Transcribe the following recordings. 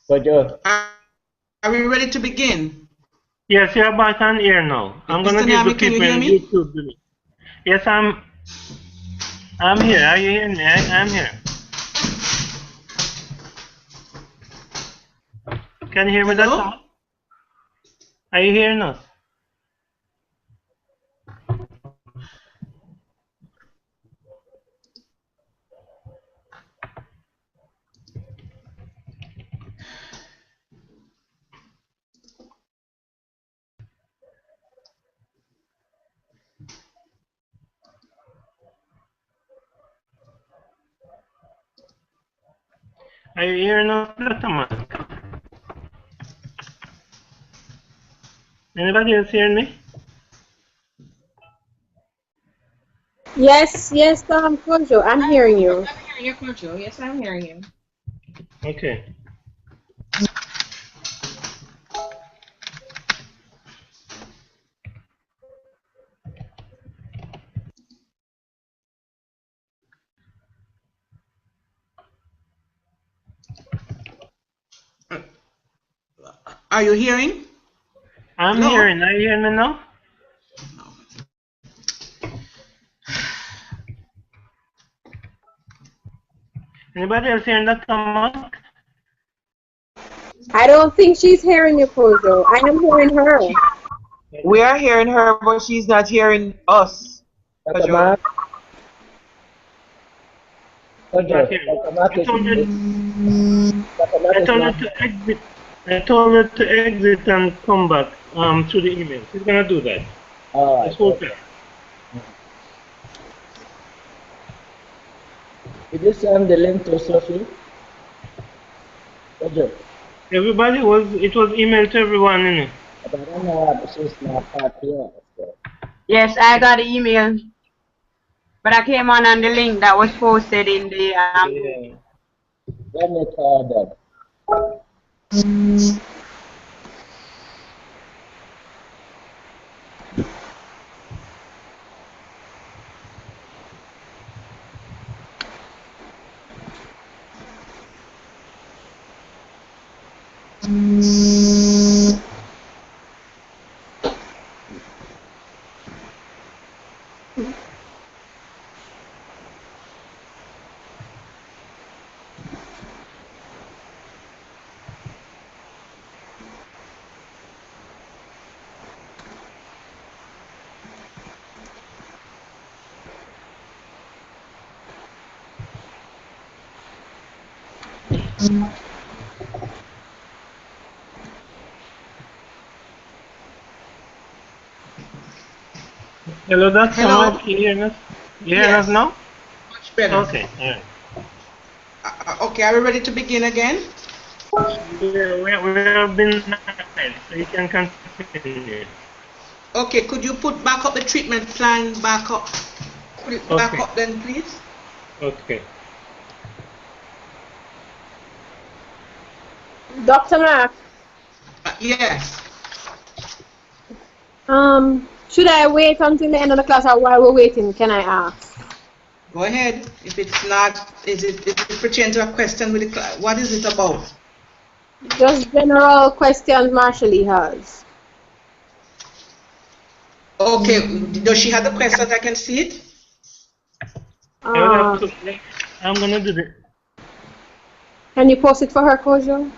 Kojo. Are we ready to begin? Yes, you're back on air now. I'm going to give the people in YouTube the link. Yes, I'm here. Are you hearing me? I'm here. Can you hear me? That's all? Are you hearing us? Are you hearing us, Dr. Mark? Anybody else hearing me? Yes, Kojo, I'm hearing you. I'm hearing you, Kojo. Yes, I'm hearing you. Okay. Are you hearing? I'm hearing. Are you hearing me now? Anybody else hearing Dr. Mark? I don't think she's hearing you, Kojo. I am hearing her. We are hearing her, but she's not hearing us. Dr. Mark. Kojo. I told her to exit and come back through the email. She's going to do that. Just hold that. Did you send the link to Sophie? Kojo. Everybody it was emailed to everyone, innit? But I don't know why she's not part here. Yes, I got an email. But I came on the link that was posted in the Yeah. Let me try that. Hello, Dr. Mark. You hearing us? You hearing us now? Much better. Okay, all right. Okay, are we ready to begin again? Yeah, we have been nice, so you can continue. Okay, could you put back up the treatment plan back up? Put it back up then, please. Okay. Dr. Mark. Yes. Should I wait until the end of the class, or while we're waiting, can I ask? Go ahead. If it's not, is it pertain to a question with the class? What is it about? Just general questions Marshall has. Okay. Does she have the questions? I can see it. I'm gonna do it. Can you post it for her, Kojo?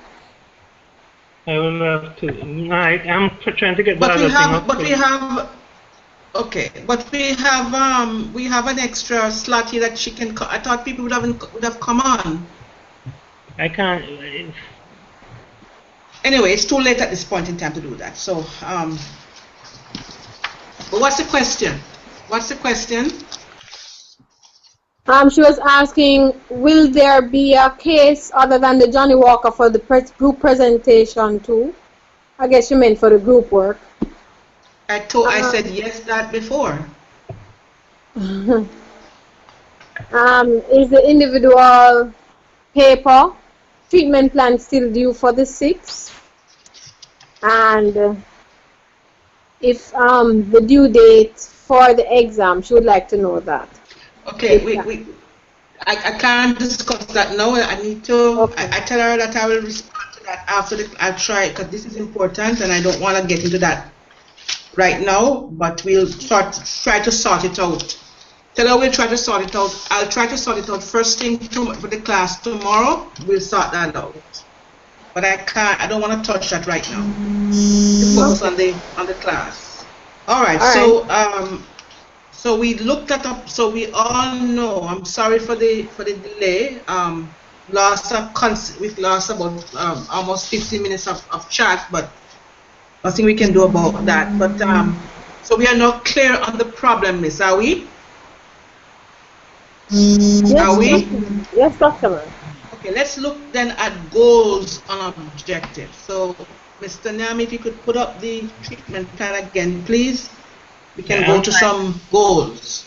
I will have to. I'm trying to get the other thing up. But we have. Okay, but we have an extra slot here that she can. I thought people would have come on. I can't. Anyway, it's too late at this point in time to do that. So, but what's the question? What's the question? She was asking, will there be a case other than the Johnny Walker for the group presentation too? I guess you meant for the group work. I said yes that before. Is the individual paper treatment plan still due for the 6th? And if the due date for the exam, she would like to know that. Okay, I can't discuss that now. I need to. Okay. I tell her that I will respond to that after I'll try, because this is important and I don't want to get into that right now, but we'll try to sort it out. Tell her we'll try to sort it out. I'll try to sort it out first thing for the class tomorrow. We'll sort that out. But I don't want to touch that right now. Focus on the class. All right. So we looked that up. So we all know. I'm sorry for the delay. We've lost about almost 15 minutes of chat, but nothing we can do about that. But so we are now clear on the problem list, are we? Yes, are we? Yes, Dr. Okay, let's look then at goals and objectives. So, Mr. Nam, if you could put up the treatment plan again, please. We can go to some goals.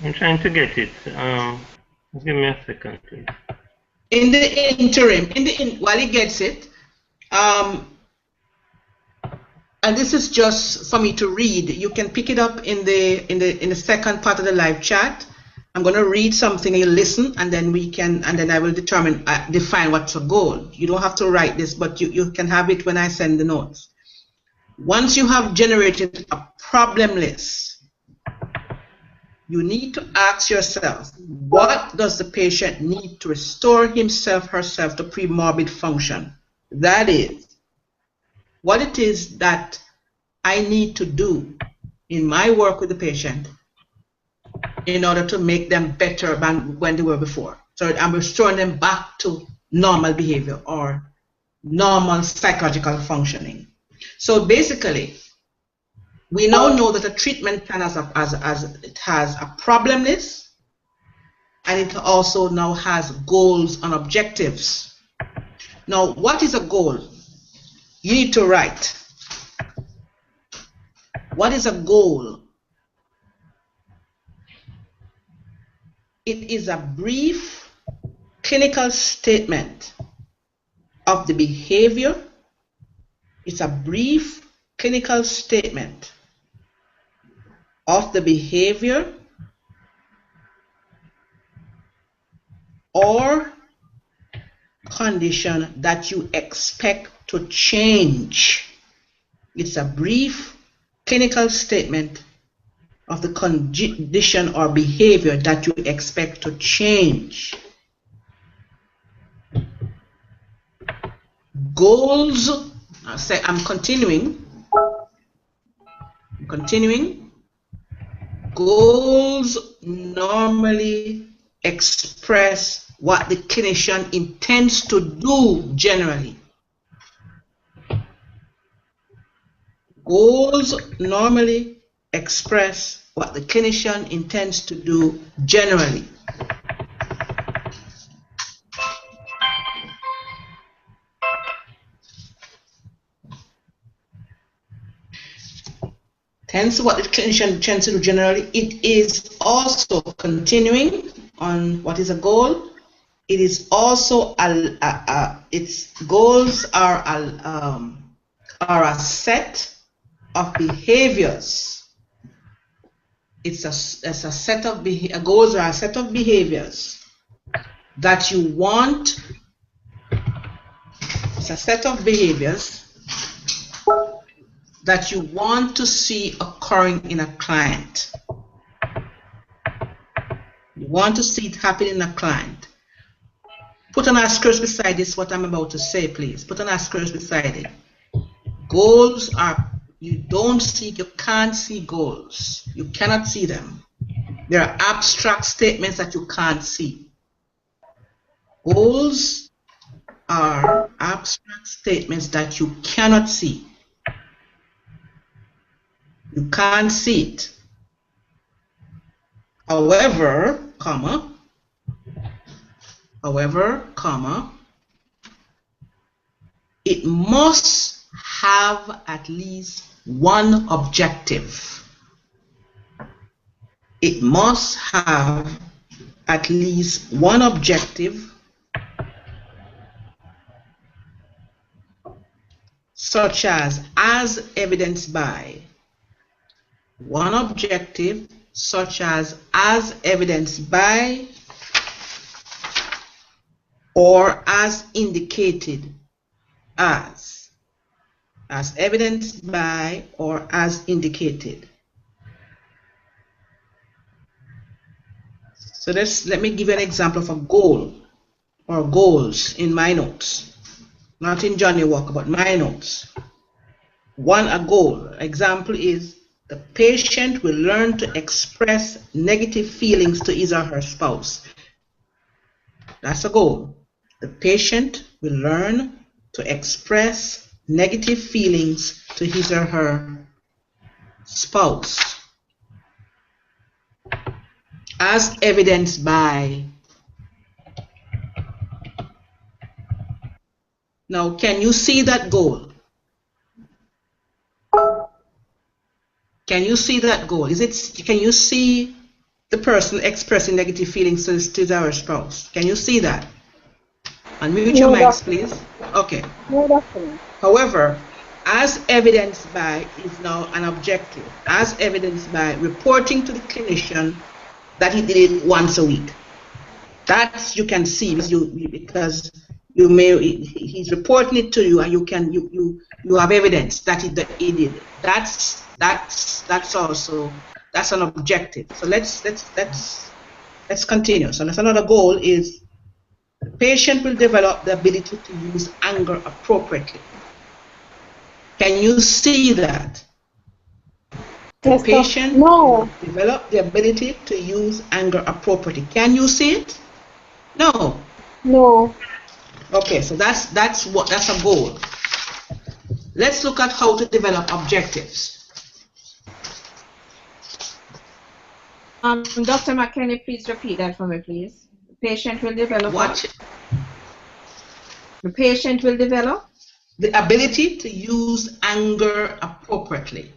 I'm trying to get it. Give me a second, please. In the interim, while he gets it, and this is just for me to read. You can pick it up in the second part of the live chat. I'm going to read something, you listen, and then I will define what's a goal. You don't have to write this, but you can have it when I send the notes. Once you have generated a problem list, you need to ask yourself, what does the patient need to restore himself, herself to pre-morbid function? That is, what it is that I need to do in my work with the patient in order to make them better than when they were before. So I'm restoring them back to normal behavior or normal psychological functioning. So basically, we now know that a treatment plan it has a problem list, and it also now has goals and objectives. Now, what is a goal? You need to write. What is a goal? It is a brief clinical statement of the behavior. It's a brief clinical statement of the behavior or condition that you expect to change. It's a brief clinical statement of the condition or behavior that you expect to change. Goals, I'm continuing. Goals normally express what the clinician intends to do generally. Goals normally express what the clinician intends to do generally. Hence, what the clinician intends to do generally, it is also continuing on what is a goal. It is also its goals are a set of behaviors. It's a set of goals are a set of behaviors that you want. It's a set of behaviors that you want to see occurring in a client. You want to see it happen in a client. Put an asterisk beside this, what I'm about to say, please. Put an asterisk beside it. Goals are, you can't see goals. You cannot see them. There are abstract statements that you can't see. Goals are abstract statements that you cannot see. You can't see it. However, it must have at least one objective. It must have at least one objective, such as evidenced by. One objective, such as evidenced by, or as indicated as evidenced by, or as indicated. So let me give you an example of a goal or goals in my notes, not in Johnny Walker, but my notes. One, a goal. Example is the patient will learn to express negative feelings to his or her spouse. That's a goal. The patient will learn to express negative feelings to his or her spouse, as evidenced by. Now, can you see that goal? Can you see that goal? Can you see the person expressing negative feelings to his or her spouse? Can you see that? Unmute your mics, please. Okay. No, doctor. However, as evidenced by is now an objective. As evidenced by reporting to the clinician that he did it once a week. That you can see because he's reporting it to you, and you have evidence that he did it. That's an objective. So let's continue. So that's another goal is the patient will develop the ability to use anger appropriately. Can you see that? The patient will develop the ability to use anger appropriately. Can you see it? No. No. Okay, so that's a goal. Let's look at how to develop objectives. Dr. McKenney, please repeat that for me, please. The patient will develop what? The patient will develop the ability to use anger appropriately.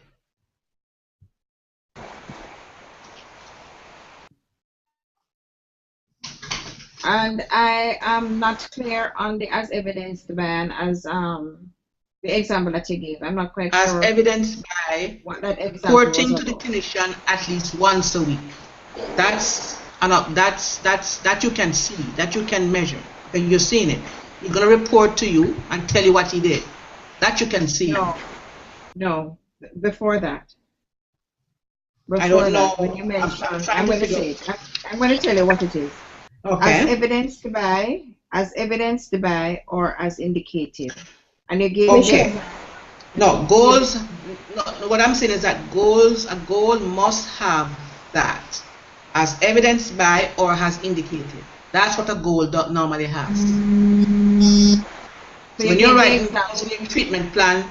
And I am not clear on the as evidenced by and as the example that you gave. I'm not quite sure. As evidenced by what that example reporting to the clinician at least once a week. That you can see, that you can measure, and you're seeing it. He's gonna report to you and tell you what he did. That you can see. No. Before that. I don't know. When you mentioned, I'm going to say it. I'm going to tell you what it is. Okay. As evidenced by, or as indicated. And you gave okay. No, goals. No, what I'm saying is that a goal must have that as evidenced by or has indicated. That's what a goal normally has. So when you're writing counseling treatment plan,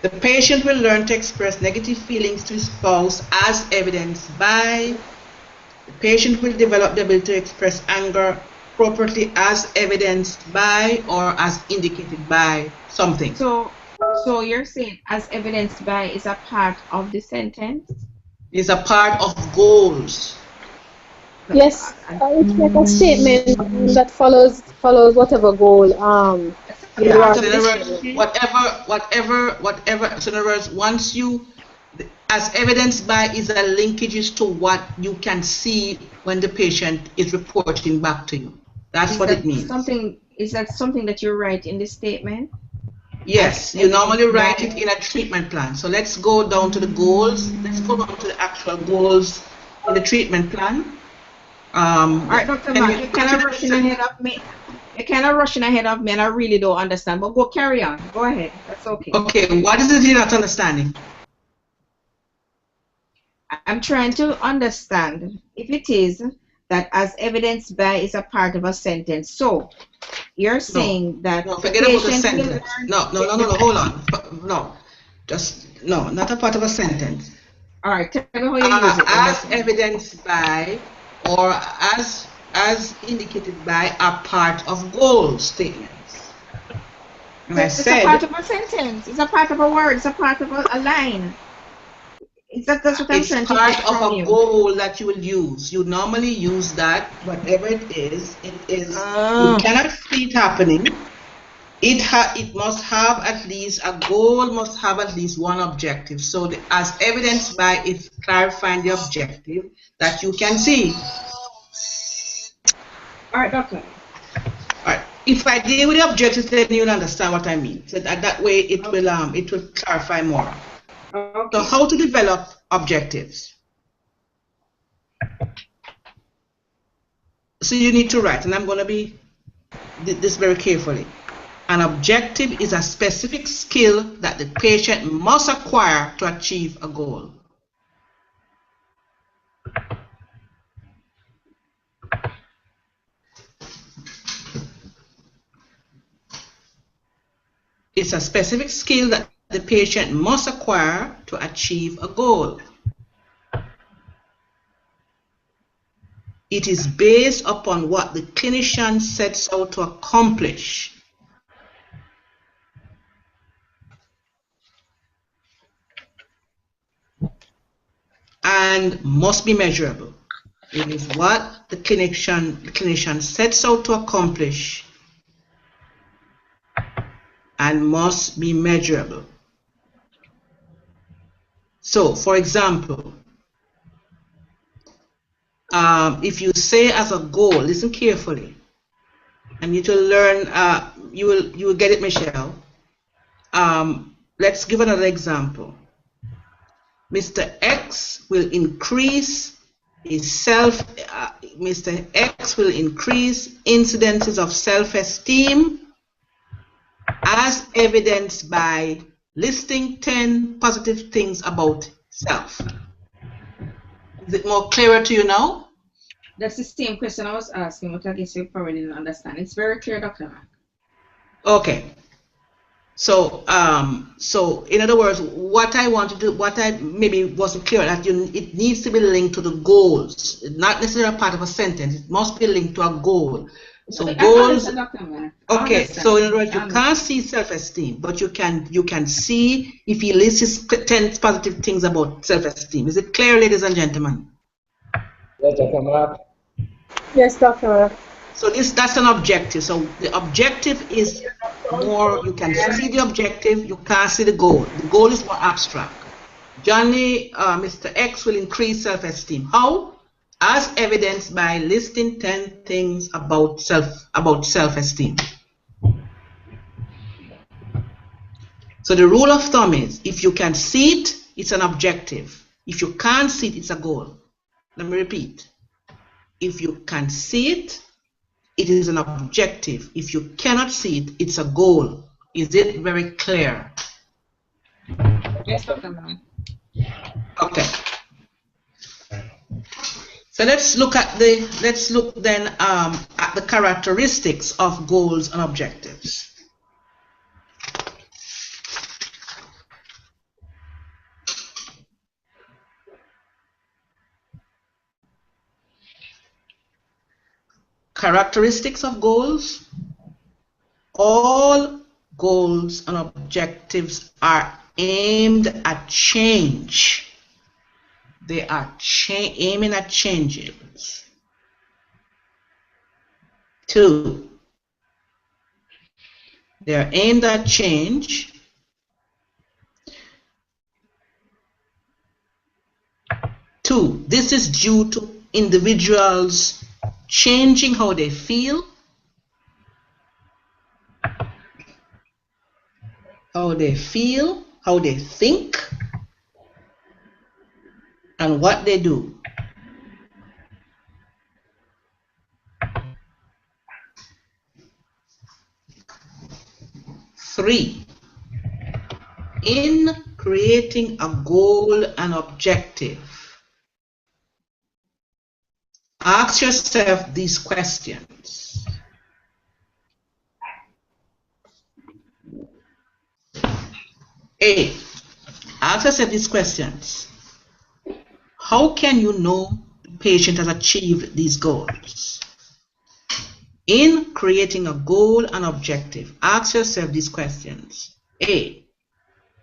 the patient will learn to express negative feelings to his spouse as evidenced by. The patient will develop the ability to express anger appropriately as evidenced by or as indicated by something. So you're saying as evidenced by is a part of the sentence? Is a part of goals. Yes, it's like a statement that follows whatever goal. So in other words, whatever. So in other words, once you, as evidenced by, is a linkages to what you can see when the patient is reporting back to you. That's what it means. Is that something that you write in the statement? Yes, you normally write it in a treatment plan. So let's go down to the goals. Let's go down to the actual goals in the treatment plan. All right, Dr. Mark, you're kind of rushing ahead of me. You're kind of rushing ahead of me, and I really don't understand. But go carry on. Go ahead. That's okay. Okay, what is it you're not understanding? I'm trying to understand if it is that as evidenced by is a part of a sentence. So you're saying that no, forget about the sentence. No, hold on. No, not a part of a sentence. All right, tell me how you use it. As evidenced by or as indicated by are part of goal statements. And it's a part of a sentence. It's a part of a word. It's a part of a line. That's what I'm saying. It's part of a goal that you will use. You normally use that, whatever it is. You cannot see it happening. It must have at least, a goal must have at least one objective. So as evidenced by, it's clarifying the objective that you can see. All right, doctor. All right. If I deal with the objectives, then you'll understand what I mean. So that way it will clarify more. Okay. So how to develop objectives? So you need to write, and I'm going to be this very carefully. An objective is a specific skill that the patient must acquire to achieve a goal. It's a specific skill that the patient must acquire to achieve a goal. It is based upon what the clinician sets out to accomplish. And must be measurable. It is what the clinician sets out to accomplish and must be measurable. So, for example, if you say as a goal, listen carefully, and you will learn. You will get it, Michelle. Let's give another example. Mr. X will increase his Mr. X will increase incidences of self-esteem as evidenced by listing 10 positive things about self. Is it more clearer to you now? That's the same question I was asking, but I guess you probably didn't understand. It's very clear, Dr. Mark. Okay. So, so in other words, what I want to do, what I maybe wasn't clear, that it needs to be linked to the goals, not necessarily part of a sentence. It must be linked to a goal. So goals. Okay. So in other words, you can't see self-esteem, but you can see if he lists his 10 positive things about self-esteem. Is it clear, ladies and gentlemen? Yes, Dr. Mark. Yes, Dr. Mark. So that's an objective. So the objective is more, you can see the objective, you can't see the goal. The goal is more abstract. Johnny, Mr. X will increase self-esteem. How? As evidenced by listing 10 things about self-esteem. So the rule of thumb is, if you can see it, it's an objective. If you can't see it, it's a goal. Let me repeat. If you can see it, it is an objective. If you cannot see it, it's a goal. Is it very clear? Yes, Dr. Mark. Okay. So let's look then at the characteristics of goals and objectives. Characteristics of goals. All goals and objectives are aimed at change. They are aiming at changes. 2, they are aimed at change. 2, this is due to individuals changing how they feel, how they think, and what they do. 3, in creating a goal and objective, ask yourself these questions. A, ask yourself these questions. How can you know the patient has achieved these goals? In creating a goal and objective, ask yourself these questions. A,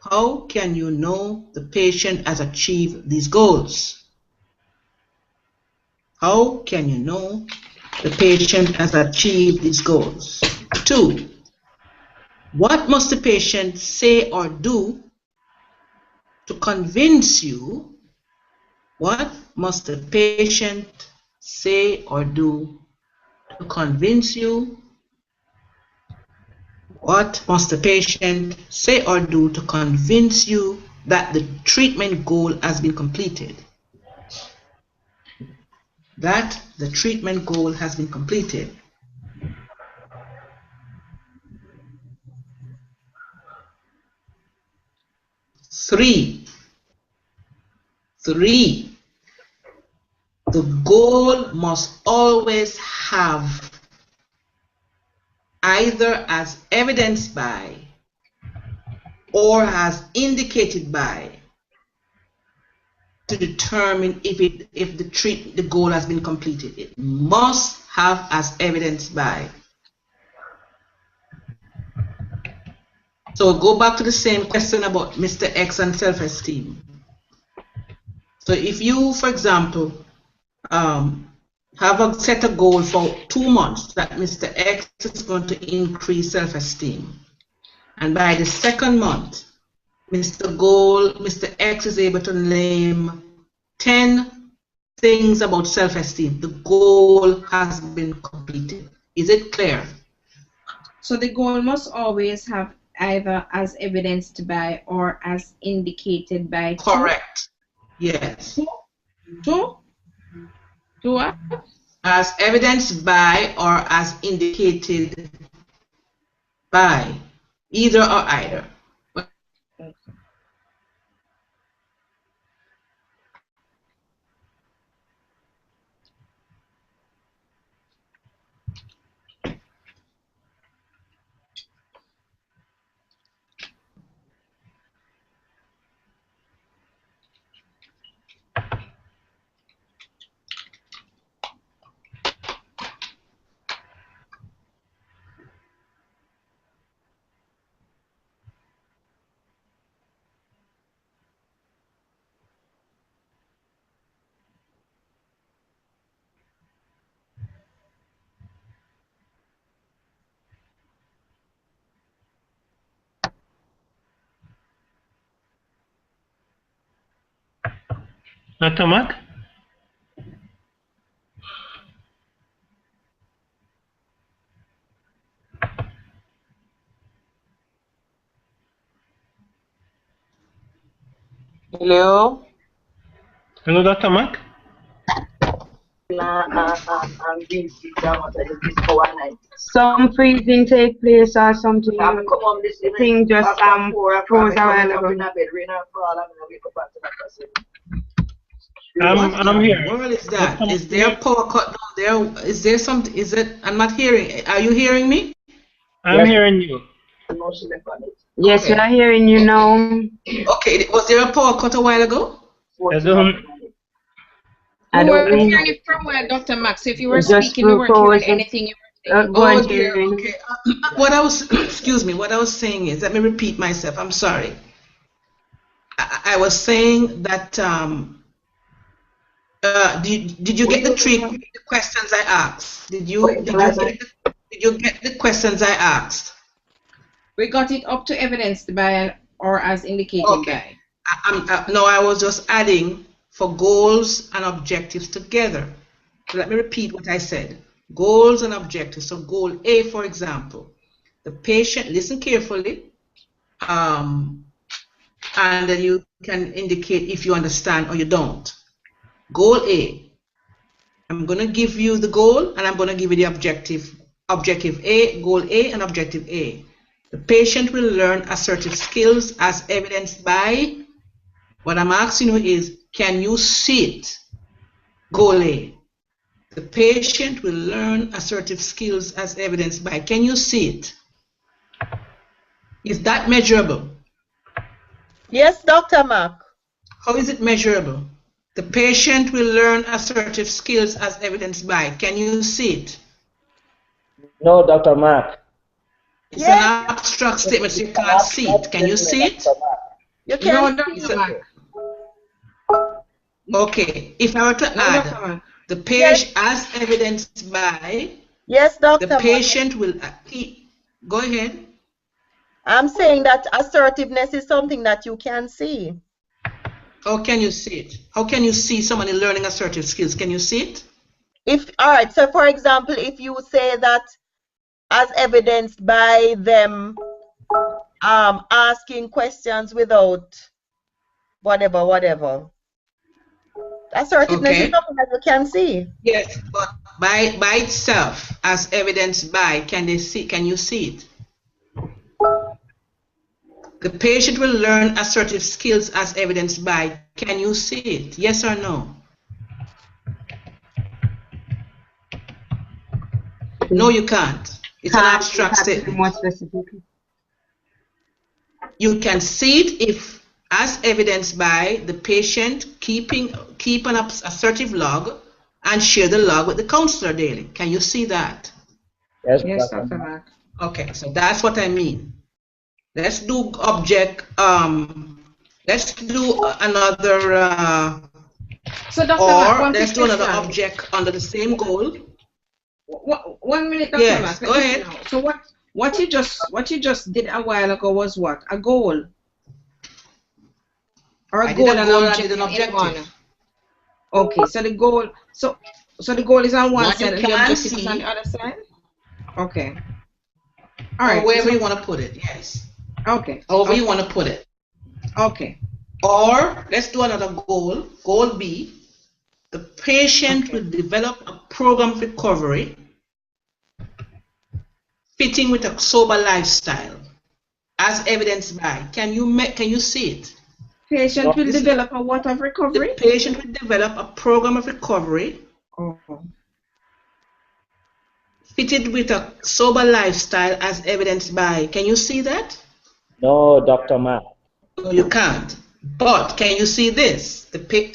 how can you know the patient has achieved these goals? How can you know the patient has achieved these goals? 2, what must the patient say or do to convince you? What must the patient say or do to convince you What must the patient say or do to convince you that the treatment goal has been completed? That the treatment goal has been completed. Three, the goal must always have either as evidenced by or as indicated by to determine if the goal has been completed. It must have as evidenced by. So go back to the same question about Mr. X and self-esteem. So if you, for example, set a goal for 2 months that Mr. X is going to increase self-esteem, and by the second month, Mr. X is able to name 10 things about self-esteem. The goal has been completed. Is it clear? So the goal must always have either as evidenced by or as indicated by. Correct. Yes. To what? As evidenced by or as indicated by. Either or either. Dr. Mark? Hello? Hello, Dr. Mark? Some freezing take place or something. The thing just froze a while ago. I'm here. What is that? Is there a power cut down there? Is there something? Is it? I'm not hearing. Are you hearing me? I'm hearing you. Yes, Okay. we are hearing you now. Okay. Was there a power cut a while ago? I don't We were know. hearing it from where, Dr. Max. If you were speaking, we weren't hearing anything you were saying. Oh dear. Okay. What I was, excuse me. What I was saying is, let me repeat myself. I'm sorry. I was saying that. Did you get the questions I asked? Did you get the questions I asked? We got it up to evidenced by or as indicated by. No, I was just adding for goals and objectives together. So let me repeat what I said. Goals and objectives. So goal A, for example, the patient, listen carefully, and then you can indicate if you understand or you don't. Goal A, I'm going to give you the goal and I'm going to give you the objective. Objective A, goal A and objective A. The patient will learn assertive skills as evidenced by, what I'm asking you is, can you see it? Goal A. The patient will learn assertive skills as evidenced by, can you see it? Is that measurable? Yes, Dr. Mark. How is it measurable? The patient will learn assertive skills as evidenced by, can you see it? No, Dr. Mark. It's an abstract statement, so you can't see it. Can you see it? You can. No, Dr. Mark. Okay, if I were to add the patient as evidenced by, yes, Dr. the patient will, go ahead. I'm saying that assertiveness is something that you can see. How can you see it? How can you see somebody learning assertive skills? Can you see it? All right, so for example, if you say that as evidenced by them asking questions without whatever. Assertiveness is something that you can see. Yes, but by itself, as evidenced by, can you see it? The patient will learn assertive skills as evidenced by, can you see it? Yes or no? No, you can't. It's an abstract statement. More specific. You can see it if, as evidenced by, the patient keep an assertive log and share the log with the counselor daily. Can you see that? Yes, Dr. Mark. Okay, so that's what I mean. Let's do object. Let's do another. So Dr. Mark, let's do another object under the same goal. 1 minute, Dr. Yes, Mark. go ahead. So what you just did a while ago was what? A goal. Or a goal and an objective. Okay, so the goal. So the goal is on one side and the objective is on the other side. Okay. All right. Wherever you want to put it, yes. Okay. However you want to put it. Okay. Or let's do another goal. Goal B. The patient will develop a program of recovery fitting with a sober lifestyle, as evidenced by. Can you see it? Patient will develop a what of recovery? The patient will develop a program of recovery fitted with a sober lifestyle, as evidenced by. Can you see that? No, Dr. Mark. No, you can't. But can you see this?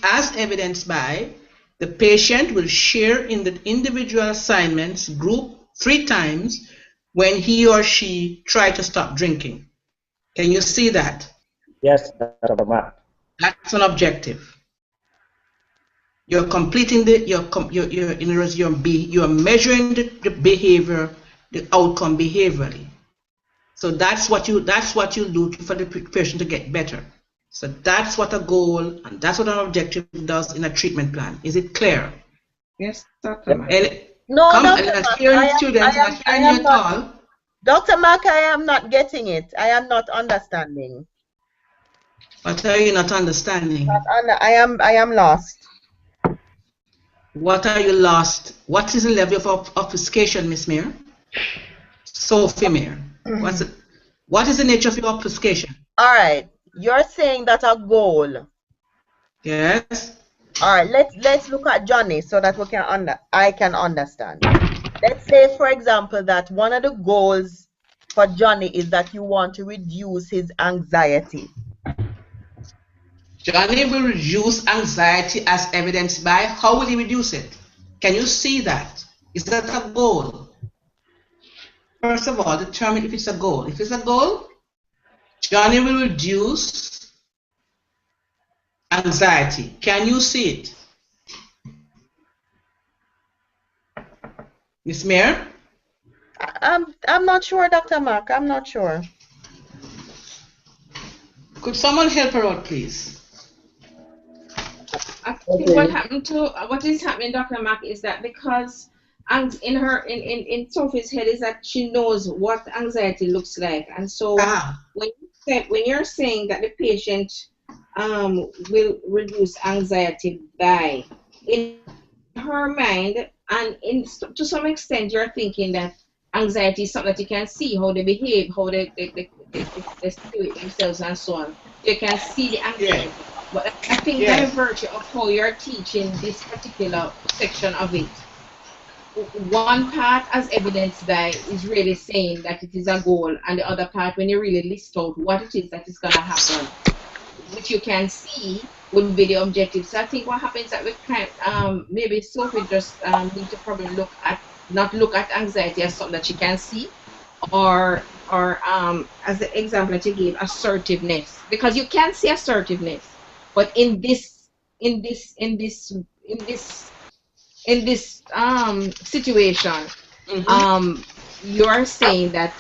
As evidenced by, the patient will share in the individual assignments group 3 times when he or she try to stop drinking. Can you see that? Yes, Dr. Mark. That's an objective. You're completing you're measuring the behavior, the outcome behaviorally. So that's what you do for the patient to get better. So that's what a goal and that's what an objective does in a treatment plan. Is it clear? Yes, Dr. Mark. No, Dr. Mark, I am not getting it. I am not understanding. What are you not understanding? I am lost. What are you lost? What is the level of obfuscation, Miss Mayor? Sophie Mayor. What is the nature of your obfuscation? All right. You're saying that a goal. Yes. All right. Let's look at Johnny so that I can understand. Let's say, for example, that one of the goals for Johnny is that you want to reduce his anxiety. Johnny will reduce anxiety as evidenced by. How will he reduce it? Can you see that? Is that a goal? First of all, determine if it's a goal. If it's a goal, Johnny will reduce anxiety. Can you see it? Miss Mayor? I'm not sure, Dr. Mark. I'm not sure. Could someone help her out, please? I think what is happening, Dr. Mark, is that because in Sophie's head is that she knows what anxiety looks like, and so when you're saying that the patient will reduce anxiety by, in her mind, and to some extent, you're thinking that anxiety is something that you can see, how they behave, how they do it themselves, and so on. You can see the anxiety. Yeah. But I think by virtue of how you're teaching this particular section of it, one part, as evidenced by, is really saying that it is a goal, and the other part, when you really list out what it is that is going to happen, which you can see, would be the objective. So I think what happens that we can, maybe Sophie just need to probably not look at anxiety as something that she can see, or as the example that you gave, assertiveness, because you can see assertiveness, but in this situation, you are saying that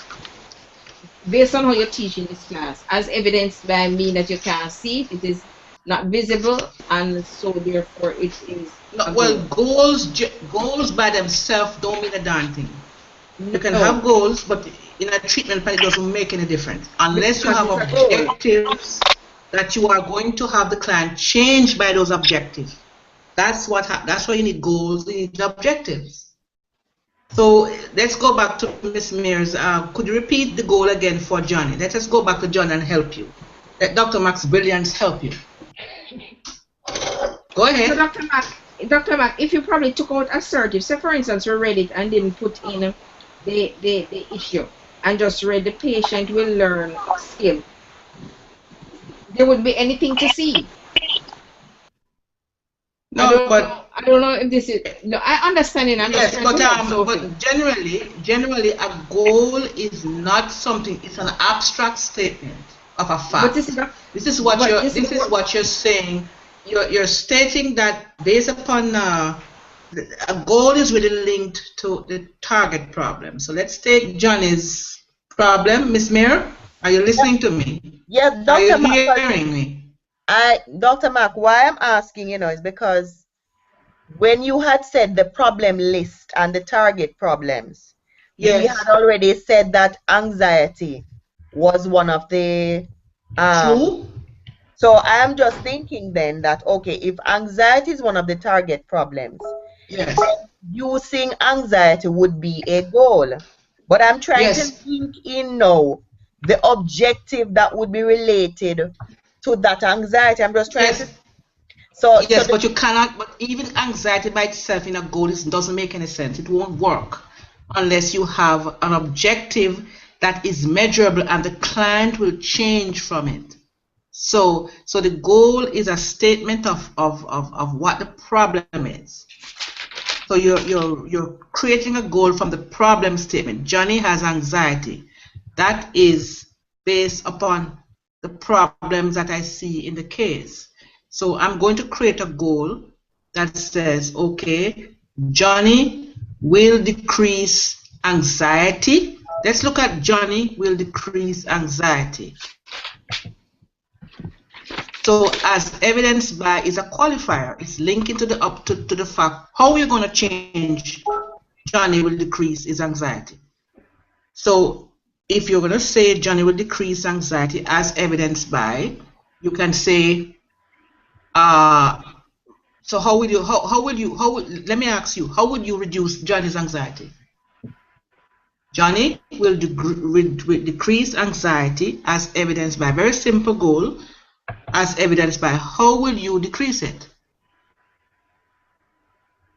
based on how you're teaching this class, as evidenced by me that you can't see it, it is not visible, and so therefore it is. Well, goals by themselves don't mean a darn thing. You can have goals, but in a treatment plan, it doesn't make any difference unless you have objectives that you are going to have the client change by those objectives. That's why you need goals. You need objectives. So let's go back to Ms. Mears. Could you repeat the goal again for Johnny? Let us go back to Johnny and help you. Let Dr. Mack's brilliance help you. Go ahead. So Dr. Mack, if you probably took out assertive, say for instance you read it and didn't put in the issue and just read the patient will learn skill, there would be anything to see. No, I don't know if this is. No, I understand it. Yes, but generally, a goal is not something. It's an abstract statement of a fact. But this is what you're saying. You're stating that based upon a goal is really linked to the target problem. So let's take Johnny's problem. Miss Mayor, are you listening to me? Yes, Dr. Are you hearing me? Dr. Mark, why I'm asking, is because when you had said the problem list and the target problems, yes, we had already said that anxiety was one of the true. So I am just thinking then that, okay, if anxiety is one of the target problems, yes, reducing anxiety would be a goal. But I'm trying to think in now the objective that would be related to that anxiety. I'm just trying to. But you cannot. But even anxiety by itself in a goal doesn't make any sense. It won't work unless you have an objective that is measurable and the client will change from it. So the goal is a statement of what the problem is. So you're creating a goal from the problem statement. Johnny has anxiety. That is based upon the problems that I see in the case. So I'm going to create a goal that says, okay, Johnny will decrease anxiety. Let's look at Johnny will decrease anxiety. So as evidenced by is a qualifier. It's linking to the fact how you're going to change Johnny will decrease his anxiety. So if you're going to say Johnny will decrease anxiety as evidenced by, you can say, so let me ask you, how would you reduce Johnny's anxiety? Johnny will decrease anxiety as evidenced by a very simple goal, as evidenced by how will you decrease it?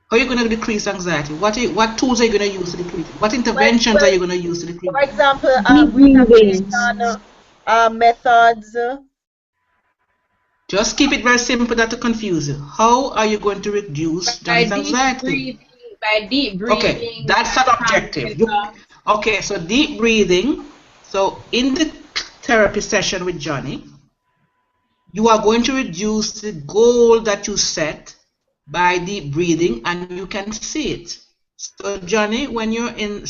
How are you going to decrease anxiety? What tools are you going to use to decrease it? What interventions are you going to use to decrease it? For example, methods. Just keep it very simple, not to confuse you. How are you going to reduce Johnny's anxiety? By deep breathing. Okay, that's an objective. Okay, so deep breathing. So in the therapy session with Johnny, you are going to reduce the goal that you set by deep breathing, and you can see it. So Johnny, when you're in,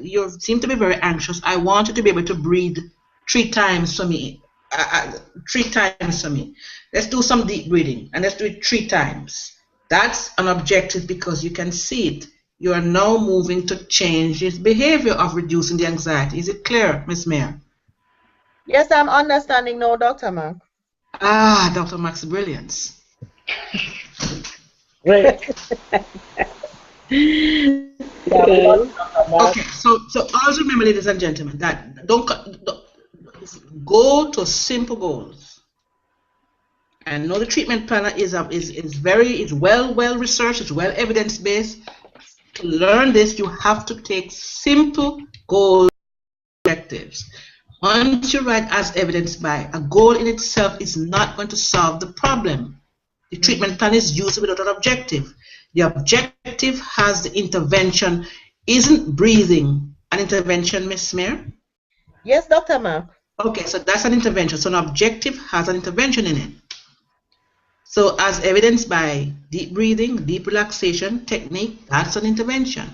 you seem to be very anxious. I want you to be able to breathe 3 times for me. 3 times for me. Let's do some deep breathing, and let's do it 3 times. That's an objective because you can see it. You are now moving to change his behavior of reducing the anxiety. Is it clear, Ms. Mayor? Yes, I'm understanding now, Dr. Mark. Dr. Mack's brilliance. Great. Okay, so always remember, ladies and gentlemen, that don't go to simple goals. And know the treatment planner is well researched, it's well evidence based. To learn this, you have to take simple goal objectives. Once you write as evidenced by, a goal in itself is not going to solve the problem. The treatment plan is used without an objective. The objective has the intervention. Isn't breathing an intervention, Ms. Mayor? Yes, Dr. Mark. Okay, so that's an intervention. So an objective has an intervention in it. So as evidenced by deep breathing, deep relaxation technique, that's an intervention.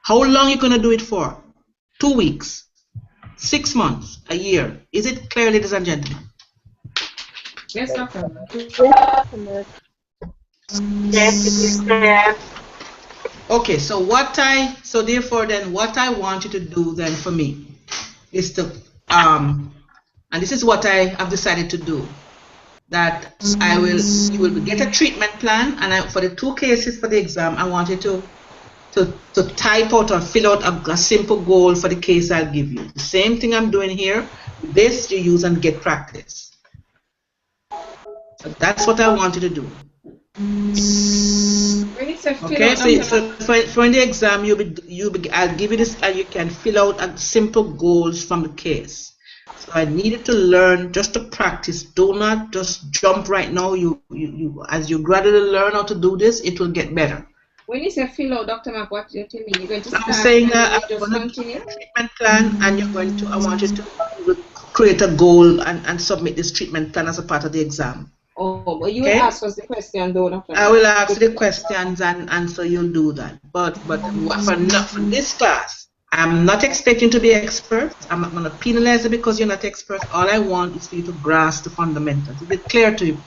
How long are you going to do it for? 2 weeks, 6 months, a year. Is it clear, ladies and gentlemen? Yes, Dr. Yes, it is clear. Okay, so therefore then what I want you to do then for me is to and this is what I have decided to do, that you will get a treatment plan, and for the 2 cases for the exam, I want you to type out or fill out a simple goal for the case I'll give you. The same thing I'm doing here. This you use and get practice. So that's what I want you to do. Okay, so for in the exam, I'll give you this, and you can fill out simple goals from the case. So I needed to learn just to practice. Do not just jump right now. As you gradually learn how to do this, it will get better. When you say fill out, Dr. Mark, what do you mean? You're going to start, I'm saying that I'm just going to continue? do a treatment plan, and I want you to create a goal and submit this treatment plan as a part of the exam. Oh, but you will ask us the question, though, Dr. Mark. I will ask the questions, and so you'll do that. But for this class, I'm not expecting to be expert. I'm not going to penalize you because you're not expert. All I want is for you to grasp the fundamentals. Is it clear to you?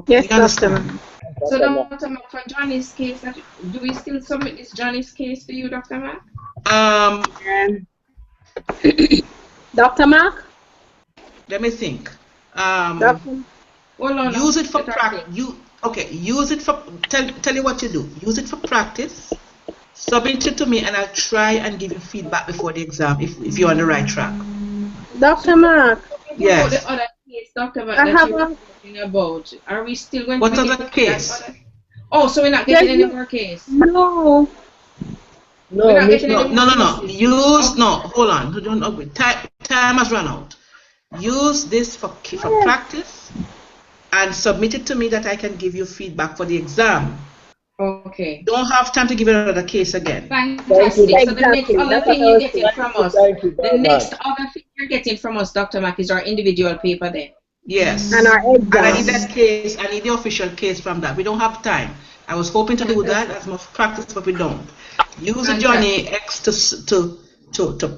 Yes, Dr. Mark. So, Dr. Mark, for Johnny's case, do we still submit this Johnny's case to you, Dr. Mark? Dr. Mark? Let me think. Use it for practice. Use it for. Tell you what you do. Use it for practice. Submit it to me, and I'll try and give you feedback before the exam if you're on the right track. Dr. Mark. Yes. The other case, Dr. Mark, that you were talking about. Are we still going to? What other case? Oh, so we're not getting any more case? No. No. Use no. Hold on. Don't agree. Time has run out. Use this for practice, and submit it to me that I can give you feedback for the exam. Okay. Don't have time to give another case again. Fantastic. So the next other thing you're getting from us, the next other thing you're getting from us, Dr. Mack, is our individual paper then. Yes. And our exam. And I need that case. I need the official case from that. We don't have time. I was hoping to do that as much practice, but we don't. Use the Johnny X to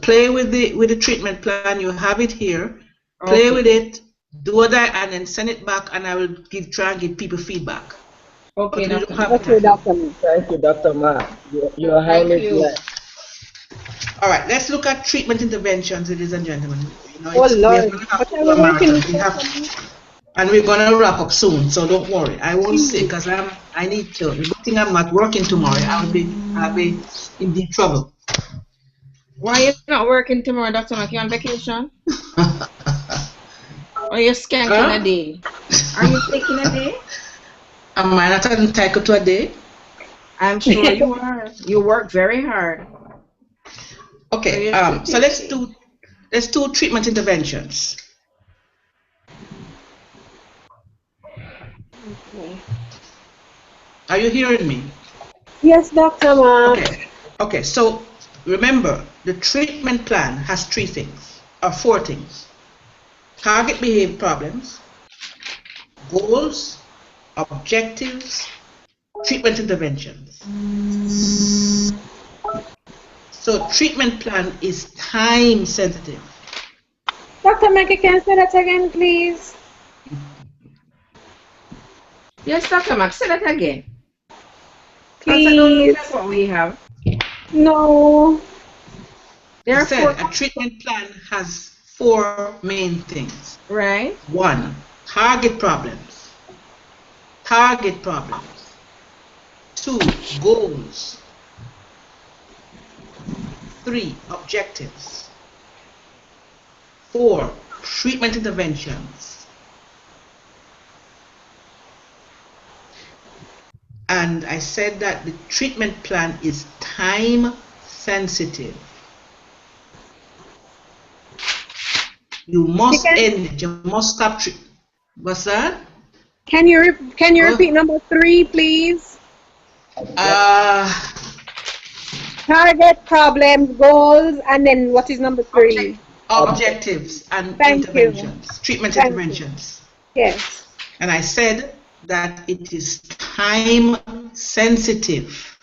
play with the treatment plan. You have it here. Play with it. Do that, and then send it back, and I will try and give people feedback. Okay, Dr. Thank you, Dr. Mark. You are highly blessed. All right, let's look at treatment interventions, ladies and gentlemen. Lord. And we're going to wrap up soon, so don't worry. I won't say because I need to. The thing I'm not working tomorrow, I'll be in deep trouble. Why are you not working tomorrow, Dr. Mack? You on vacation? Or you're skanking a day? Are you taking a day? Am I not entitled to a day? I'm sure you are. You work very hard. Okay, so let's do treatment interventions. Okay. Are you hearing me? Yes, Dr. Mark. Okay, so remember, the treatment plan has 4 things. Target behavior problems, goals, objectives, treatment interventions. So treatment plan is time sensitive. Dr. Mack, can you say that again, please? Yes, Dr. Mack, say that again. Please. That's what we have. No. I said a treatment plan has 4 main things. Right. 1, target problems. 2, goals. 3, objectives. 4, treatment interventions. And I said that the treatment plan is time sensitive. You must end it. You must stop. What's that? Can you repeat number 3, please? Target, problems, goals, and then what is number 3? Objectives and interventions. Treatment interventions. Yes. And I said that it is time sensitive.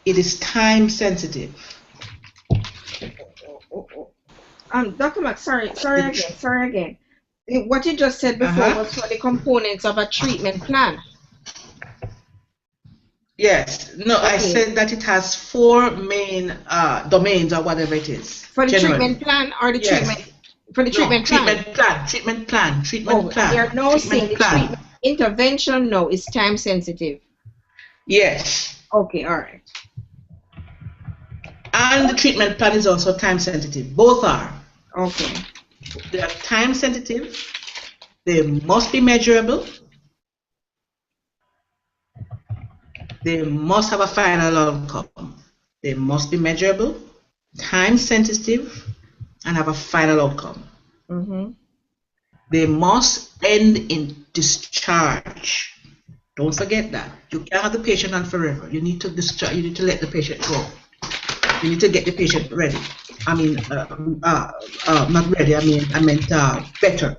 It is time sensitive. Dr. Mack, sorry again. What you just said before was for the components of a treatment plan. Yes. No, okay. I said that it has 4 main domains or whatever it is. For the treatment plan or the treatment? For the treatment plan? Treatment plan. You're now saying the treatment intervention, no, is time sensitive. Yes. Okay, all right. And the treatment plan is also time sensitive. Both are. Okay. They are time sensitive. They must be measurable. They must have a final outcome. They must be measurable, time sensitive, and have a final outcome. Mm-hmm. They must end in discharge. Don't forget that. You can't have the patient on forever. You need to discharge. You need to let the patient go. You need to get the patient ready. I mean, not ready. I meant better.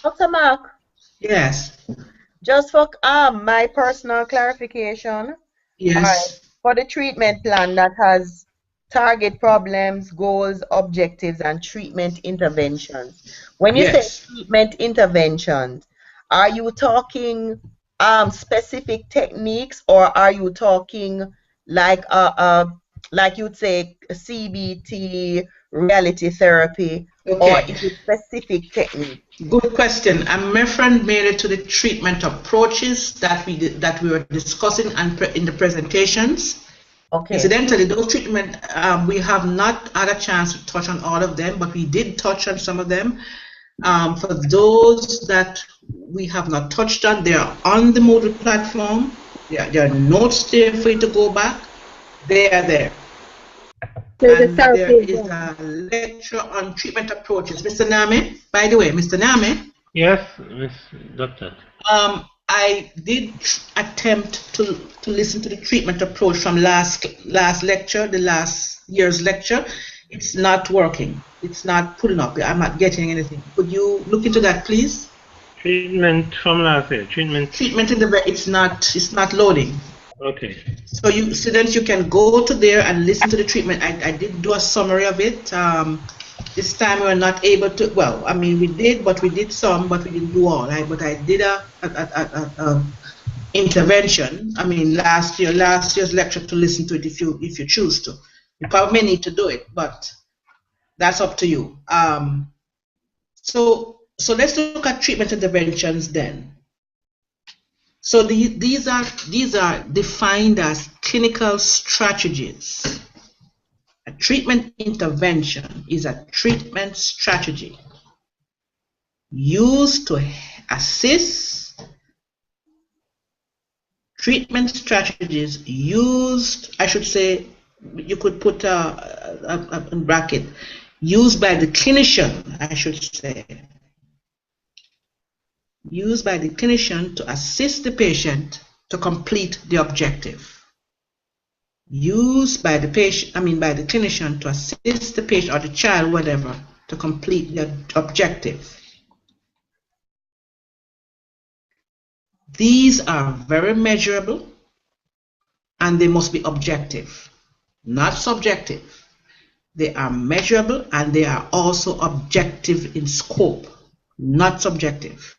Dr. Mark. Yes. Just for my personal clarification. Yes. For the treatment plan that has target problems, goals, objectives, and treatment interventions. When you say treatment interventions, are you talking specific techniques, or are you talking like you'd say CBT, reality therapy, or is it specific technique? Good question. I'm referring mainly to the treatment approaches that we were discussing in the presentations. Okay. Incidentally, those treatment we have not had a chance to touch on all of them, but we did touch on some of them. For those that we have not touched on, they are on the Moodle platform. There are notes there for you to go back. They are there. And there is a lecture on treatment approaches. Mr. Name, by the way, Mr. Name. Yes, Miss Doctor. I did attempt to listen to the treatment approach from last lecture, the last year's lecture. It's not working. It's not pulling up. I'm not getting anything. Could you look into that, please? Treatment from last year. Treatment in the it's not loading. Okay. So students, you can go to there and listen to the treatment. I did do a summary of it. This time we were not able to. Well, I mean, we did, but we did some, but we didn't do all. Right? But I did a intervention. I mean, last year's lecture to listen to it if you choose to. You probably may need to do it, but that's up to you. So let's look at treatment interventions then. So these are defined as clinical strategies. A treatment intervention is a treatment strategy used to assist. Treatment strategies used, I should say, you could put a bracket, used by the clinician, I should say. Used by the clinician to assist the patient to complete the objective. Used by the patient, by the clinician to assist the patient or the child, whatever, to complete the objective. These are very measurable and they must be objective, not subjective. They are measurable and they are also objective in scope, not subjective.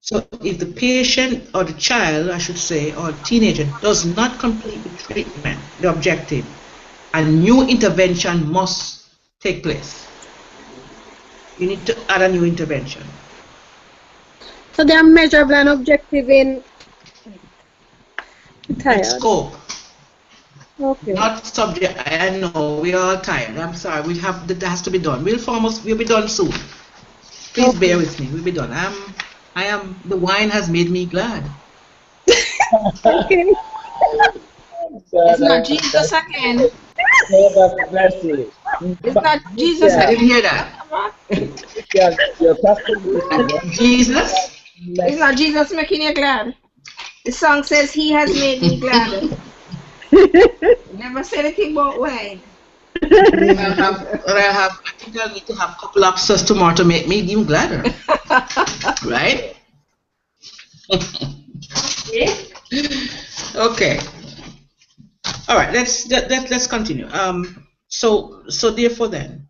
So if the patient or the child, I should say, or teenager does not complete the treatment, the objective, a new intervention must take place. You need to add a new intervention. So they are measurable and objective in scope. Okay. Not subject. I know we're all tired. I'm sorry. That has to be done. We'll be done soon. Please bear with me. We'll be done. The wine has made me glad. Okay. It's not Jesus again. It's not Jesus. I didn't hear that. Jesus? It's not Jesus making you glad. The song says he has made me glad. Never said anything about wine. I think I need to have a couple lobsters tomorrow to make me even gladder. Right? Okay. All right, let's continue. So therefore then,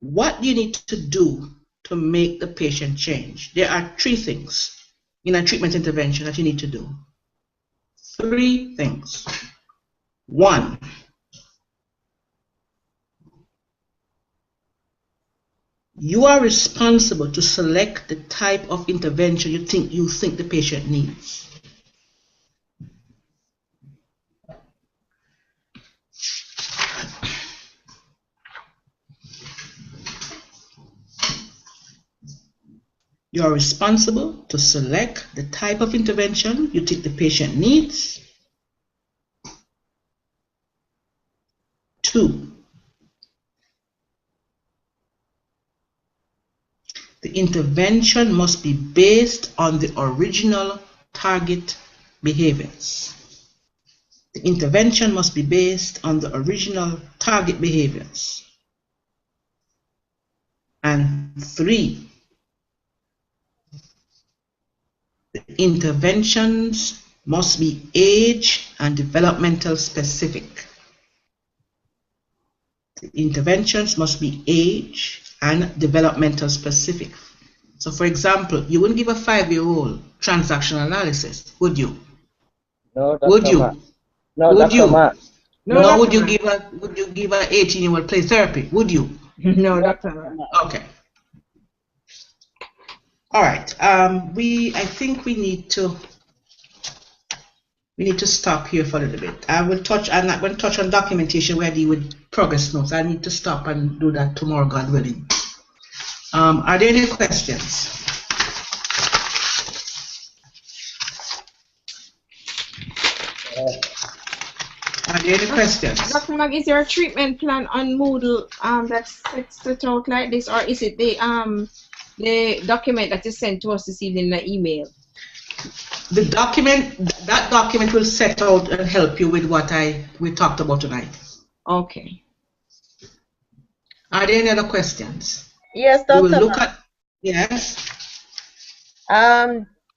what do you need to do to make the patient change? There are 3 things in a treatment intervention that you need to do. 3 things. 1, you are responsible to select the type of intervention you think the patient needs. You are responsible to select the type of intervention you think the patient needs. 2, the intervention must be based on the original target behaviors. The intervention must be based on the original target behaviors. And 3, the interventions must be age and developmental specific. The interventions must be age and developmental specific. So for example, you wouldn't give a 5-year-old transactional analysis, would you? No, Dr. Would you? Mark. No, Would Dr. you? Mark. No, would you give a 18-year-old play therapy? Would you? No, Dr. Mark. Okay. All right. I think we need to stop here for a little bit. I'm not going to touch on documentation where I deal with progress notes. I need to stop and do that tomorrow, God willing. Are there any questions? Are there any questions? Dr. Mag, is there a treatment plan on Moodle that sets it out like this, or is it the document that is sent to us this evening in the email? That document will set out and help you with what we talked about tonight. Okay. Are there any other questions? Yes, Dr. We will look at, yes.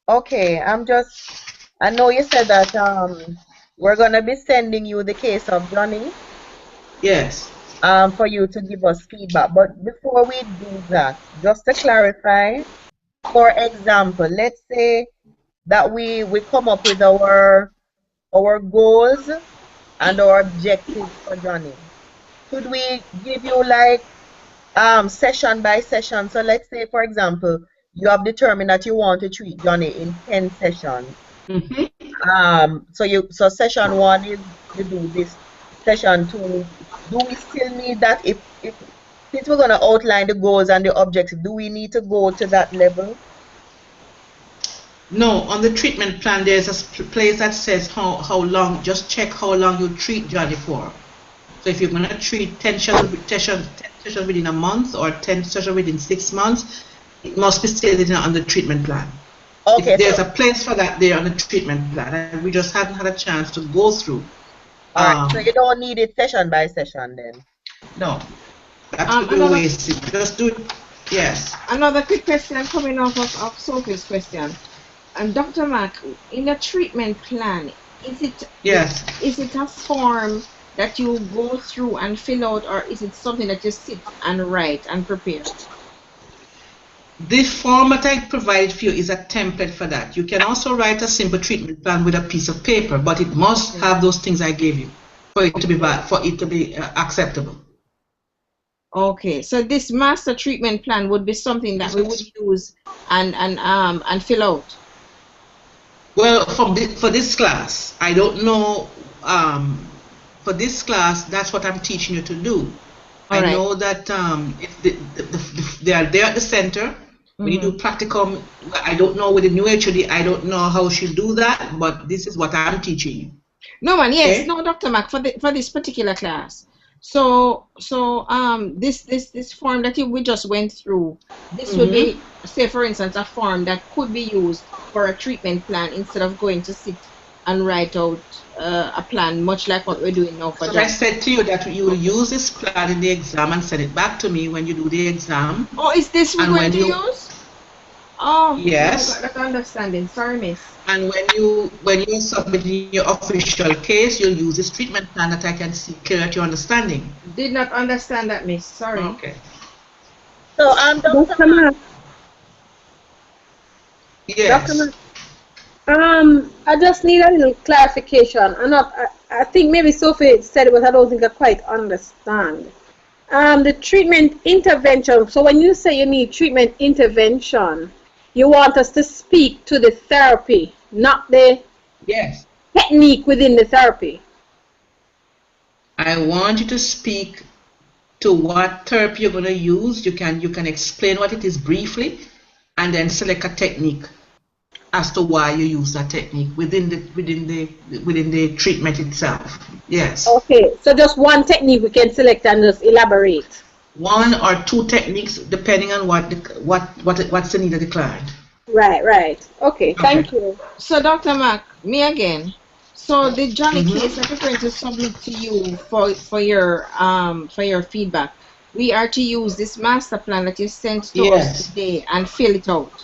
Okay, I know you said that we're gonna be sending you the case of Johnny. Yes. For you to give us feedback. But before we do that, just to clarify, for example, let's say that we come up with our goals and our objectives for Johnny. Should we give you like session by session? So let's say, for example, you have determined that you want to treat Johnny in 10 sessions. Mm-hmm. So session 1 is you do this. Session 2, do we still need that? If since we're going to outline the goals and the objectives, do we need to go to that level? No, on the treatment plan, there's a place that says how long, just check how long you treat Johnny for. So if you're going to treat 10 sessions within a month or 10 sessions within 6 months, it must be stated on the treatment plan. Okay. There's a place for that there on the treatment plan, and we just haven't had a chance to go through. Alright, so you don't need it session by session then? No. That's the way it's just do it. Yes. Another quick question coming off of Sophie's question. Dr. Mack, in a treatment plan, is it a form that you go through and fill out, or is it something that you sit and write and prepare? The form that I provided for you is a template for that. You can also write a simple treatment plan with a piece of paper, but it must have those things I gave you for it to be acceptable. Okay, so this master treatment plan would be something that we would use and fill out. Well, for this class, I don't know. For this class, that's what I'm teaching you to do. I know that they are there at the center. When you do practicum, I don't know with the new HOD, I don't know how she'll do that, but this is what I'm teaching you. No, man, yes, no, Dr. Mack, for this particular class. So this form that we just went through, this would be, say for instance, a form that could be used for a treatment plan instead of going to sit and write out a plan, much like what we're doing now for So I said to you that you will use this plan in the exam and send it back to me when you do the exam. Oh, is this we're going to use? Oh, yes. I got that understanding. Sorry, miss. And when you're submitting your official case, you'll use this treatment plan that I can see clear at your understanding. Did not understand that, miss. Sorry. Okay. So Dr. Mark. Yes. Dr. Mark, I just need a little clarification. I think maybe Sophie said it, but I don't think I quite understand. The treatment intervention. So when you say you need treatment intervention, you want us to speak to the therapy, not the technique within the therapy. I want you to speak to what therapy you're going to use. You can explain what it is briefly, and then select a technique as to why you use that technique within the treatment itself. Yes. Okay, so just one technique we can select and just elaborate. One or two techniques depending on what's the need of the client. Right. Okay, thank you. So Dr. Mark, me again. So the Johnny case that we're going to submit to you for your feedback, we are to use this master plan that you sent to us today and fill it out.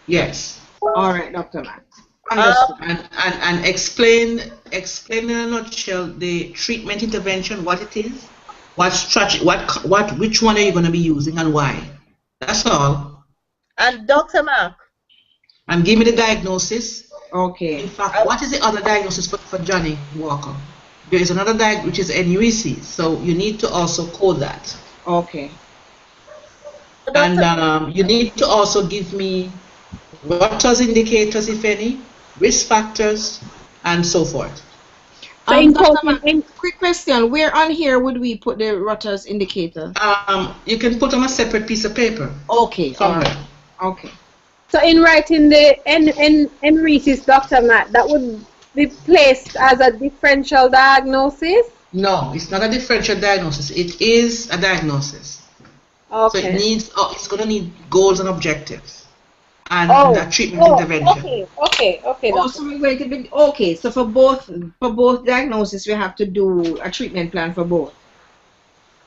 Yes. All right, Dr. Mark. And explain in a nutshell the treatment intervention, what it is, what strategy, which one are you going to be using and why. That's all. And Dr. Mark. And give me the diagnosis. Okay. In fact, what is the other diagnosis for Johnny Walker? There is another diagnosis which is NUEC, so you need to also code that. Okay. And you need to also give me Rotter's indicators, if any, risk factors, and so forth. Quick question: where on here would we put the Rotter's indicator? You can put on a separate piece of paper. Okay. Somewhere. Right. Okay. So in writing the NREC's, Dr. Matt, that would be placed as a differential diagnosis? No, it's not a differential diagnosis. It is a diagnosis. Okay. So it's going to need goals and objectives. And that treatment intervention. Okay. So we're going to be okay. So for both diagnoses, we have to do a treatment plan for both.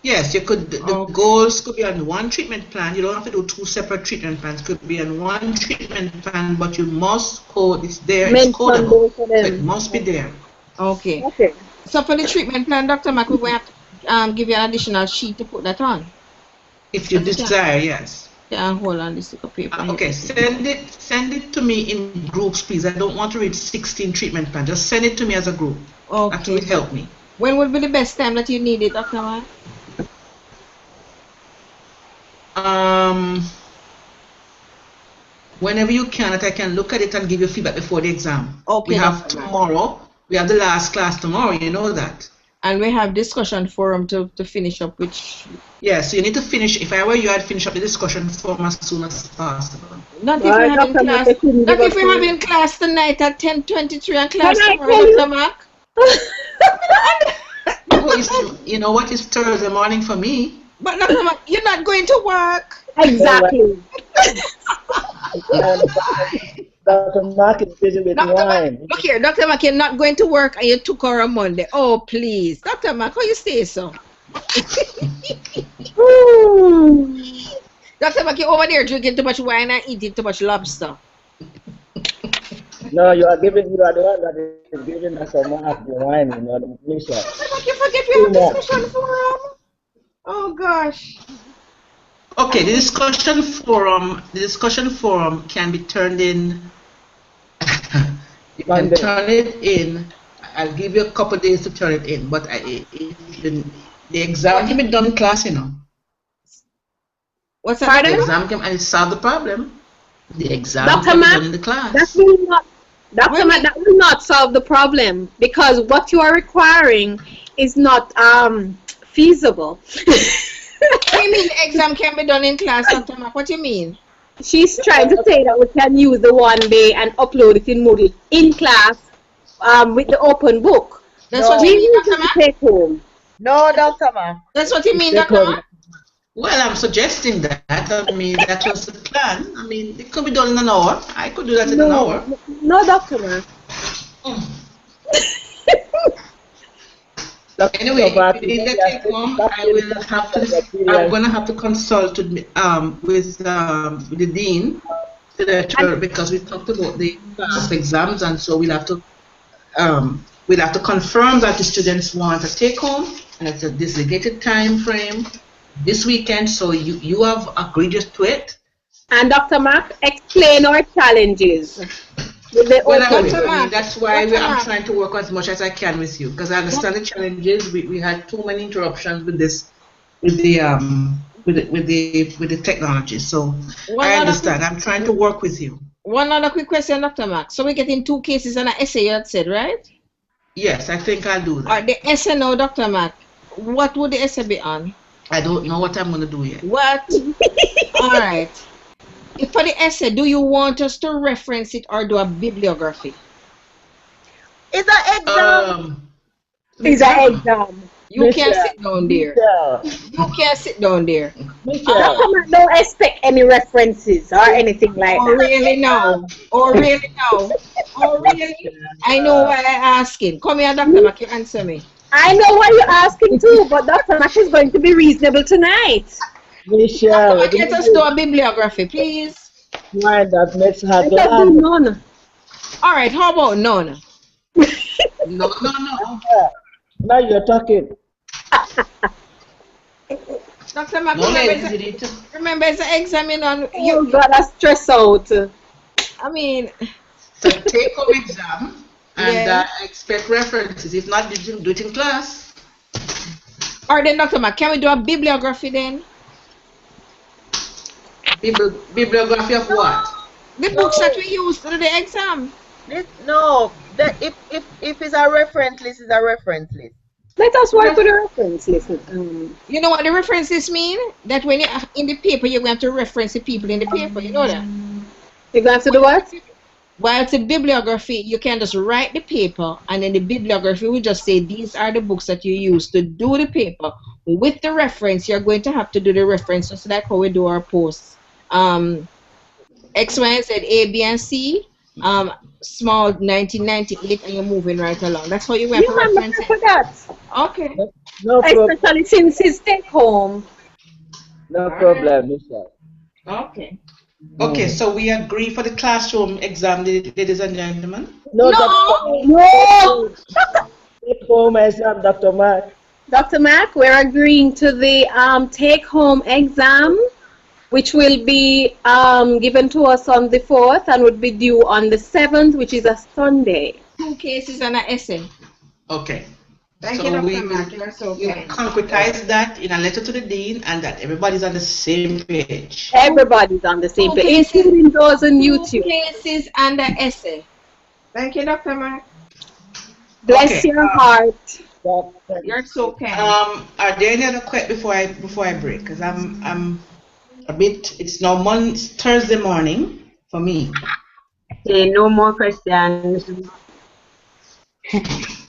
Yes, you could. The goals could be on one treatment plan. You don't have to do two separate treatment plans. Could be on one treatment plan, but you must code. It's there. It's codable. So it must be there. Okay. So for the treatment plan, Dr. Mack, we will have to give you an additional sheet to put that on. If you desire, yes. Yeah, hold on, this little paper. Okay, send it to me in groups, please. I don't want to read 16 treatment plans. Just send it to me as a group. Okay. That will help me. When would be the best time that you need it, Dr. Mack? Whenever you can, that I can look at it and give you feedback before the exam. Okay. We have tomorrow. We have the last class tomorrow. You know that. And we have discussion forum to finish up, which. Yes, so you need to finish. If I were you, I'd finish up the discussion forum as soon as possible. Not if we're having class. Not if we're having class tonight at 10:23 and class tomorrow, Dr. Mack. You know what? It's Thursday morning for me. But Dr. Mack, you're not going to work. Exactly. Dr. Mack is busy with wine. Look here, Dr. Mack, you're not going to work and you took her on Monday. Oh, please. Dr. Mack, how you say so? Dr. Mack, you're over there drinking too much wine and eating too much lobster. No, you are the one that is giving us a mark the wine, you know, the mission. Dr. Mack, you forget we have discussion forum. Oh, gosh. Okay, the discussion forum can be turned in. You can turn it in. I'll give you a couple of days to turn it in, but the exam can be done in class, you know. What's that? The exam can and solve the problem. The exam can be done in the class. That will not solve the problem because what you are requiring is not feasible. What do you mean the exam can be done in class, Dr. Mack? What do you mean? She's trying to say that we can use the one day and upload it in Moodle in class with the open book. That's what you mean, Dr. Mack? Take home. No, Dr. Mack. That's what you mean, Dr. Mack? Well, I'm suggesting that. I mean, that was the plan. I mean, it could be done in an hour. I could do that in an hour. No, Dr. Mack. Anyway, if you need that take home, I'm going to have to consult with the dean because we talked about the past exams, and so we'll have to confirm that the students want a take home, and it's a designated time frame this weekend. So you have agreed to it. And Dr. Mark, explain our challenges. That's why I'm trying to work as much as I can with you, because I understand the challenges. We had too many interruptions with this, with the technology. So I understand. I'm trying to work with you. One other quick question, Dr. Mark. So we're getting 2 cases and an essay, you had said, right? Yes, I think I'll do that. The essay now, Dr. Mark, what would the essay be on? I don't know what I'm going to do yet. What? All right. For the essay, do you want us to reference it or do a bibliography? It's an exam. It's an exam. You can't sit down there. You can't sit down there. Don't expect any references or anything like that. Really now? Oh, really now? Oh, really? I know why I'm asking. Come here, Dr. Mack, you answer me. I know why you're asking too, but Dr. Mack is going to be reasonable tonight. Michelle, let us do a bibliography, please. Why that makes her glad. None. All right, how about none? No. Now you're talking. Dr. Mack, remember it's an exam on you. Got to stress out. I mean, so take home exam and expect references. If not, do it in class. Or then, Dr. Mack, can we do a bibliography then? Bibliography of what? The books that we use to do the exam. If it's a reference list, it's a reference list. Let us work with a reference list. You know what the references mean? That when you're in the paper, you're going to reference the people in the paper. You know that? You're going to do what? While it's a bibliography, you can just write the paper, and then the bibliography will just say these are the books that you use to do the paper. With the reference, you're going to have to do the reference, just like how we do our posts. X, Y, and Z, A, B, and C. Small 1998, and you're moving right along. That's how you went for reference. For that. Okay. No problem. Especially since it's take home. No problem, Michelle. Okay. Okay, so we agree for the classroom exam, ladies and gentlemen? No. Take home exam, Dr. Mack. Dr. Mack, we're agreeing to the take home exam, which will be given to us on the 4th and would be due on the 7th, which is a Sunday. 2 cases and an essay. Okay. Thank you, Dr. Mack. You're so kind. Concretize that in a letter to the dean, and that everybody's on the same page. Everybody's on the same page, including those on YouTube. 2 cases and an essay. Thank you, Dr. Mack. Bless your heart. You're so kind. Are there any other questions before I break? Because I'm a bit. It's now Thursday morning for me. Okay, no more questions.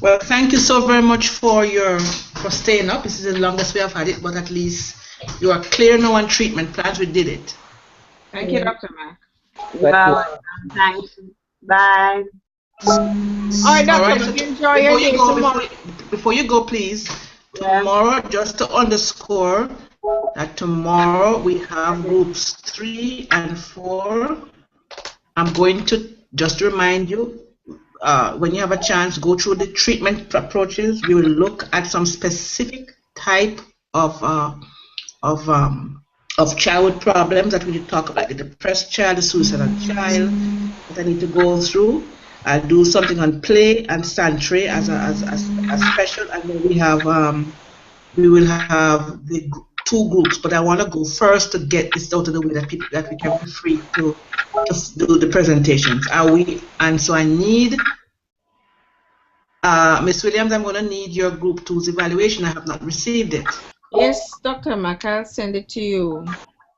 Well, thank you so very much for staying up. This is the longest we have had it, but at least you are clear now on treatment plans. We did it. Thank you, Dr. Mack. Bye. Thanks. Bye. All right, Dr. Mack, enjoy your day tomorrow. Before you go, please, tomorrow, just to underscore that tomorrow we have groups 3 and 4. I'm going to just remind you, when you have a chance, go through the treatment approaches. We will look at some specific type of childhood problems that we need to talk about, the depressed child, the suicidal child, that I need to go through. I'll do something on play and Santry as special, and then we will have the 2 groups. But I want to go first to get this out of the way that we can be free to do the presentations. And so I need Miss Williams. I'm going to need your group 2's evaluation. I have not received it. Yes, Dr. Mack, I'll send it to you.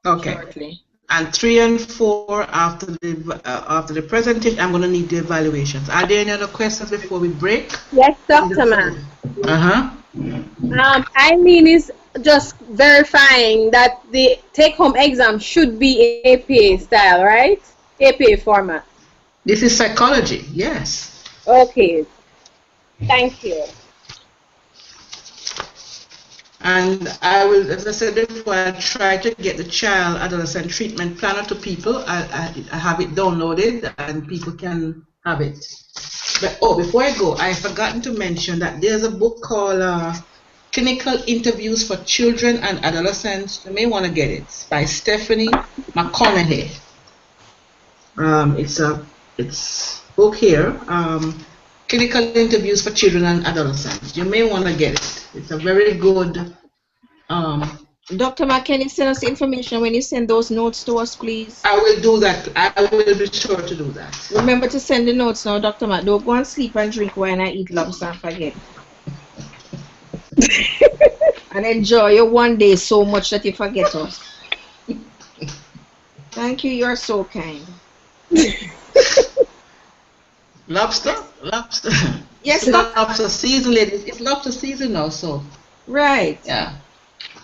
Okay. Shortly. And 3 and 4 after the presentation, I'm going to need the evaluations. Are there any other questions before we break? Yes, Dr. Mack. Eileen is just verifying that the take-home exam should be APA style, right? APA format. This is psychology, yes. Okay. Thank you. And I will, as I said before, I try to get the child adolescent treatment planner to people. I have it downloaded and people can have it. But before I go, I've forgotten to mention that there's a book called Clinical Interviews for Children and Adolescents. You may want to get it, by Stephanie McConaughey. It's a book here. Clinical Interviews for Children and Adolescents. You may want to get it. It's a very good. Dr. Mack, can you send us information when you send those notes to us, please? I will do that. I will be sure to do that. Remember to send the notes now, Dr. Mack. Don't go and sleep and drink wine and eat lobster and forget. And enjoy your one day so much that you forget us. Thank you. You're so kind. Lobster? Lobster. Yes, it's lobster season, ladies. It's lobster season now, so. Right. Yeah.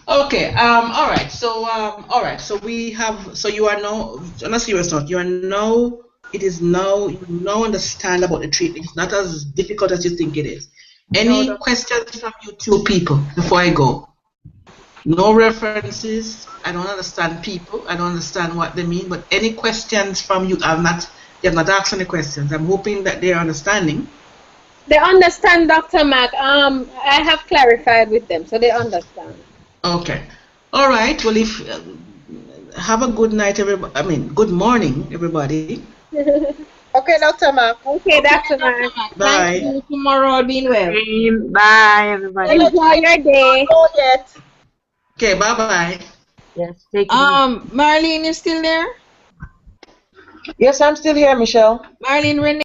Okay. All right. So all right. So we have. So you are now. On a serious note, you are now. It is now. You now understand about the treatment. It's not as difficult as you think it is. Any questions from you two people before I go? No references. I don't understand people. I don't understand what they mean. But any questions from you? They have not asked any questions. I'm hoping that they are understanding. They understand, Dr. Mack. I have clarified with them, so they understand. Okay. All right. Well, if have a good night, everybody. I mean, good morning, everybody. Okay, Dr. Mack. Okay, Dr. Mack. Bye. Thank you. Tomorrow, being well. Bye, everybody. Enjoy your day. Not yet. Okay. Bye. Bye. Yes, take it easy. Marlene, you still there? Yes, I'm still here, Michelle. Marlene, Renee.